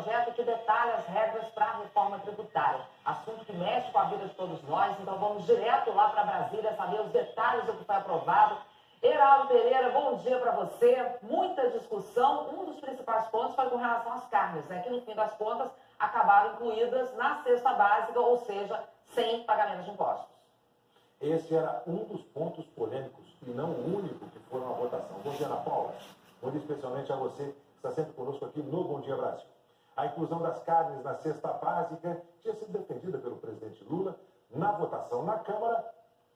projeto que detalha as regras para a reforma tributária. Assunto que mexe com a vida de todos nós, então vamos direto lá para Brasília saber os detalhes do que foi aprovado. Heraldo Pereira, bom dia para você. Muita discussão. Um dos principais pontos foi com relação às carnes, né, que no fim das contas acabaram incluídas na cesta básica, ou seja, sem pagamento de impostos. Esse era um dos pontos polêmicos, e não o único que foi uma votação. Bom dia, Ana Paula. Bom dia especialmente a você que está sempre conosco aqui no Bom Dia Brasil. A inclusão das carnes na cesta básica tinha sido defendida pelo presidente Lula. Na votação na Câmara,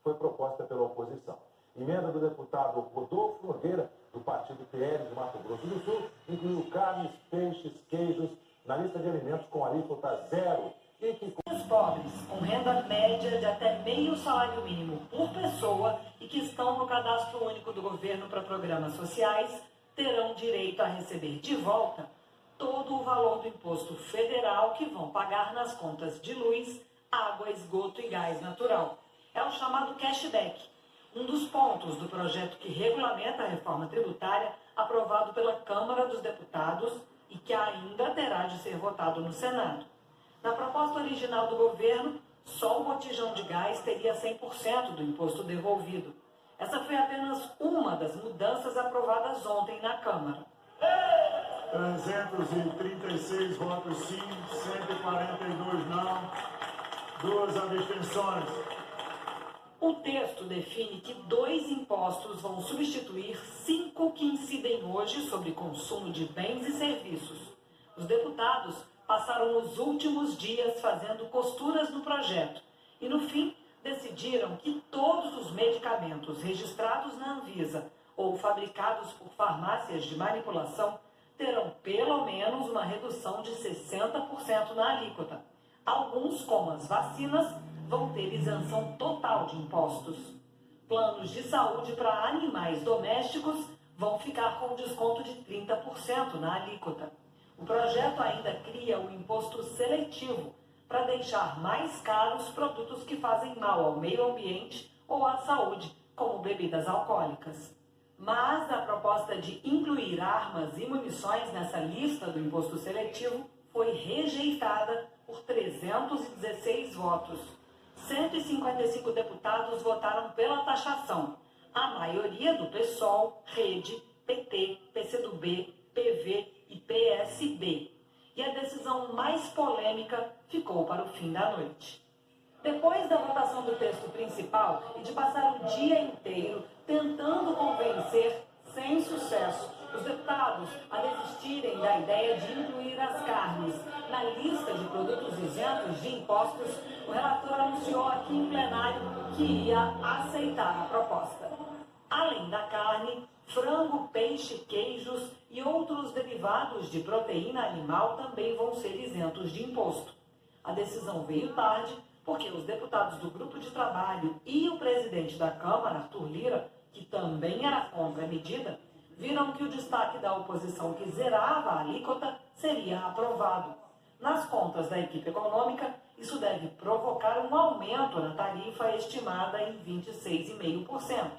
foi proposta pela oposição. Emenda do deputado Rodolfo Nogueira, do partido PL de Mato Grosso do Sul, incluiu carnes, peixes, queijos na lista de alimentos com alíquota zero. E que os pobres com renda média de até meio salário mínimo por pessoa e que estão no cadastro único do governo para programas sociais terão direito a receber de volta todo o valor do imposto federal que vão pagar nas contas de luz, água, esgoto e gás natural. É o chamado cashback, um dos pontos do projeto que regulamenta a reforma tributária aprovado pela Câmara dos Deputados e que ainda terá de ser votado no Senado. Na proposta original do governo, só o botijão de gás teria 100% do imposto devolvido. Essa foi apenas uma das mudanças aprovadas ontem na Câmara. 336 votos sim, 142 não, 2 abstenções. O texto define que 2 impostos vão substituir 5 que incidem hoje sobre consumo de bens e serviços. Os deputados passaram os últimos dias fazendo costuras no projeto e, no fim, decidiram que todos os medicamentos registrados na Anvisa ou fabricados por farmácias de manipulação terão pelo menos uma redução de 60% na alíquota. Alguns, como as vacinas, vão ter isenção total de impostos. Planos de saúde para animais domésticos vão ficar com desconto de 30% na alíquota. O projeto ainda cria um imposto seletivo para deixar mais caros produtos que fazem mal ao meio ambiente ou à saúde, como bebidas alcoólicas. Mas a proposta de incluir armas e munições nessa lista do imposto seletivo foi rejeitada por 316 votos. 155 deputados votaram pela taxação, a maioria do PSOL, Rede, PT, PCdoB, PV e PSB. E a decisão mais polêmica ficou para o fim da noite. Depois da votação do texto principal e de passar o dia inteiro tentando convencer, sem sucesso, os deputados a desistirem da ideia de incluir as carnes na lista de produtos isentos de impostos, o relator anunciou aqui em plenário que ia aceitar a proposta. Além da carne, frango, peixe, queijos e outros derivados de proteína animal também vão ser isentos de imposto. A decisão veio tarde porque os deputados do grupo de trabalho e o presidente da Câmara, Arthur Lira, que também era contra a medida, viram que o destaque da oposição que zerava a alíquota seria aprovado. Nas contas da equipe econômica, isso deve provocar um aumento na tarifa estimada em 26,5%.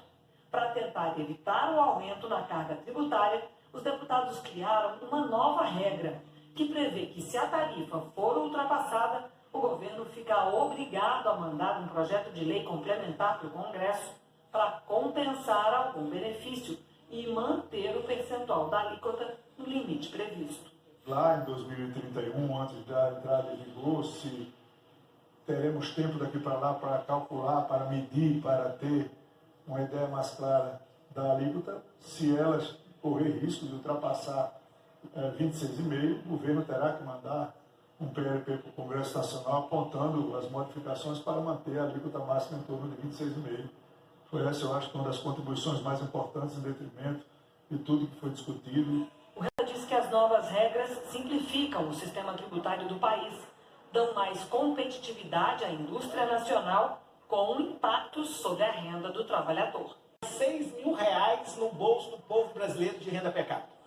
Para tentar evitar o aumento na carga tributária, os deputados criaram uma nova regra que prevê que, se a tarifa for ultrapassada, o governo fica obrigado a mandar um projeto de lei complementar para o Congresso para compensar algum benefício e manter o percentual da alíquota no limite previsto. Lá em 2031, antes da entrada em vigor, se teremos tempo daqui para lá para calcular, para medir, para ter uma ideia mais clara da alíquota, se elas correr risco de ultrapassar 26,5%, o governo terá que mandar um PLP para o Congresso Nacional apontando as modificações para manter a alíquota máxima em torno de 26,5%. Foi essa, eu acho, uma das contribuições mais importantes em detrimento de tudo que foi discutido. O relator diz que as novas regras simplificam o sistema tributário do país, dão mais competitividade à indústria nacional com impactos sobre a renda do trabalhador. R$6.000 no bolso do povo brasileiro de renda per capita.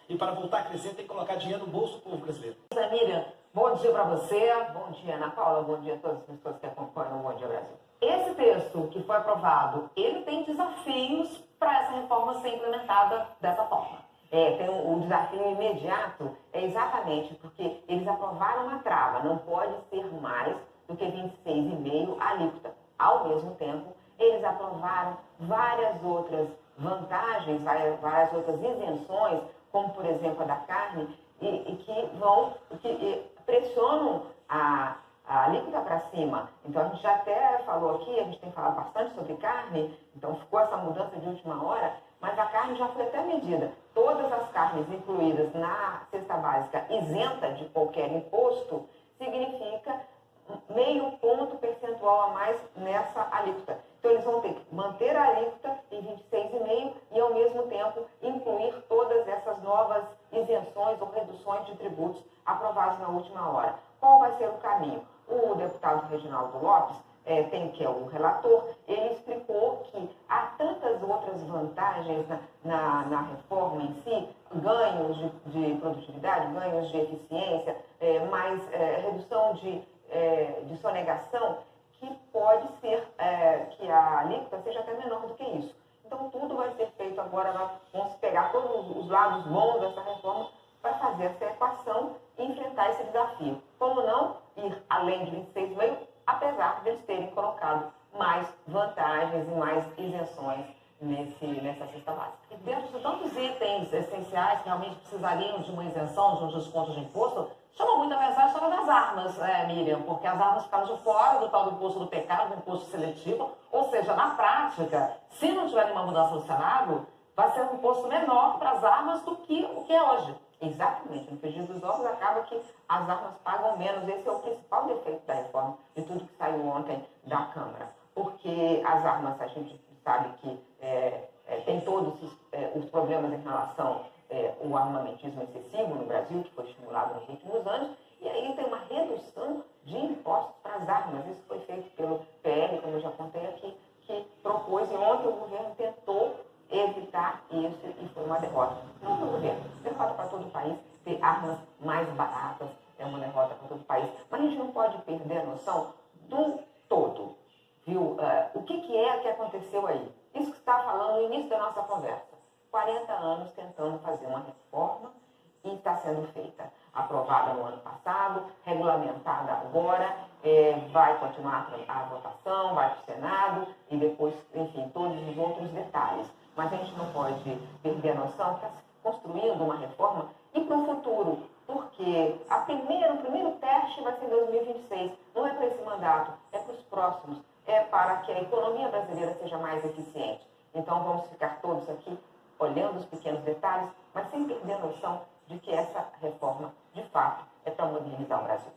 E para voltar a crescer, tem que colocar dinheiro no bolso do povo brasileiro. Miriam, bom dia para você. Bom dia, Ana Paula. Bom dia a todas as pessoas que acompanham o Bom Dia Brasil. Esse texto que foi aprovado, ele tem desafios para essa reforma ser implementada dessa forma. Tem um desafio imediato, exatamente porque ele aprovaram uma trava, não pode ser mais do que 26,5% a alíquota. Ao mesmo tempo, eles aprovaram várias outras vantagens, várias outras isenções, como, por exemplo, a da carne, e que pressionam a alíquota para cima. Então, a gente já até falou aqui, a gente tem falado bastante sobre carne, então ficou essa mudança de última hora, mas a carne já foi até medida. Todas as carnes incluídas na cesta básica isenta de qualquer imposto significa meio ponto percentual a mais nessa alíquota. Então, eles vão ter que manter a alíquota em 26,5% e, ao mesmo tempo, incluir todas essas novas isenções ou reduções de tributos aprovados na última hora. Qual vai ser o caminho? O deputado Reginaldo Lopes, que é o relator, ele explicou que há tantas outras vantagens na reforma em si, ganhos de produtividade, ganhos de eficiência, mais redução de sonegação, que pode ser que a alíquota seja até menor do que isso. Então, tudo vai ser feito agora, vamos pegar todos os lados bons dessa reforma para fazer essa equação e enfrentar esse desafio. Como não ir além de 26,5%, apesar de eles terem colocado mais vantagens e mais isenções nessa cesta básica. E dentro de tantos itens essenciais que realmente precisariam de uma isenção, de um desconto de imposto, chama muito a atenção a história das armas, Miriam, porque as armas ficaram de fora do tal do imposto do pecado, do imposto seletivo, ou seja, na prática, se não tiver nenhuma mudança no Senado, vai ser um imposto menor para as armas do que o que é hoje. Exatamente. No frigir dos ovos acaba que as armas pagam menos. Esse é o principal defeito da reforma, de tudo que saiu ontem da Câmara. Porque as armas, a gente sabe que tem todos os problemas em relação ao armamentismo excessivo no Brasil, que foi estimulado nos últimos anos, e aí tem uma redução de impostos para as armas. Isso foi feito pelo PL, como eu já contei aqui, que propôs, e ontem o governo tentou evitar isso e foi uma derrota. Não para o governo, derrota para todo o país. Ter armas mais baratas é uma derrota para todo o país. Mas a gente não pode perder a noção do todo. Viu? O que é que aconteceu aí? Isso que você estava falando no início da nossa conversa. 40 anos tentando fazer uma reforma e está sendo feita. Aprovada no ano passado, regulamentada agora, vai continuar a votação, vai para o Senado e depois, enfim, todos os outros detalhes. Mas a gente não pode perder a noção que está se construindo uma reforma e para o futuro, porque o primeiro teste vai ser em 2026. Não é para esse mandato, é para os próximos. É para que a economia brasileira seja mais eficiente. Então vamos ficar todos aqui olhando os pequenos detalhes, mas sem perder a noção de que essa reforma, de fato, é para modernizar o Brasil.